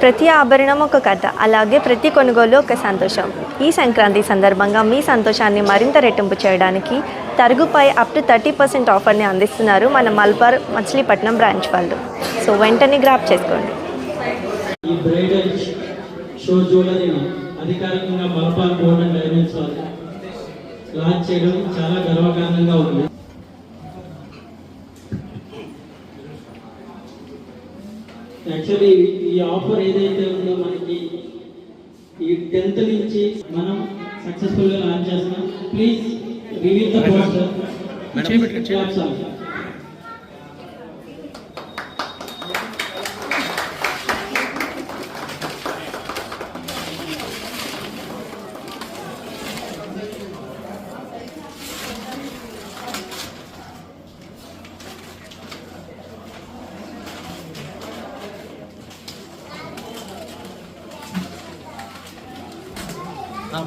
ప్రతి ఆభరణం ఒక కథ, అలాగే ప్రతి కొనుగోలు ఒక సంతోషం. ఈ సంక్రాంతి సందర్భంగా మీ సంతోషాన్ని మరింత రెట్టింపు చేయడానికి తరుగుపై అప్ టు 30% ఆఫర్ని అందిస్తున్నారు మన మల్బార్ మచిలీపట్నం బ్రాంచ్ వాళ్ళు. సో వెంటనే గ్రాప్ చేసుకోండి. ఈ బ్రైడల్ షో జ్యువెలరీని అధికారికంగా మల్బార్ గోల్డ్ అండ్ డైమండ్స్ వాళ్ళు లాంచ్ చేయడం చాలా గర్వకారణంగా ఉంది. యాక్చువల్లీ ఈ ఆఫర్ ఏదైతే ఉందో మనకి ఈ 10th నుంచి మనం సక్సెస్ఫుల్గా లాంచ్ చేస్తున్నాం. Please review the poster.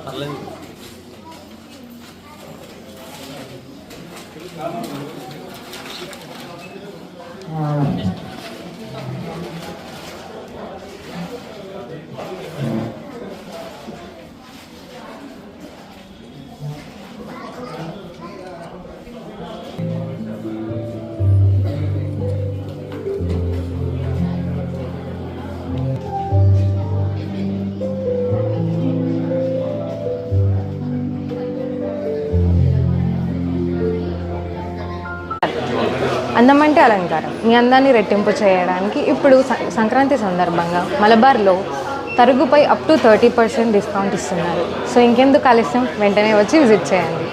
పర్లేదు. అందమంటే అలంకారం. మీ అందాన్ని రెట్టింపు చేయడానికి ఇప్పుడు సంక్రాంతి సందర్భంగా మలబార్లో తరుగుపై అప్ టు 30% డిస్కౌంట్ ఇస్తున్నారు. సో ఇంకెందుకు ఆలస్యం, వెంటనే వచ్చి విజిట్ చేయండి.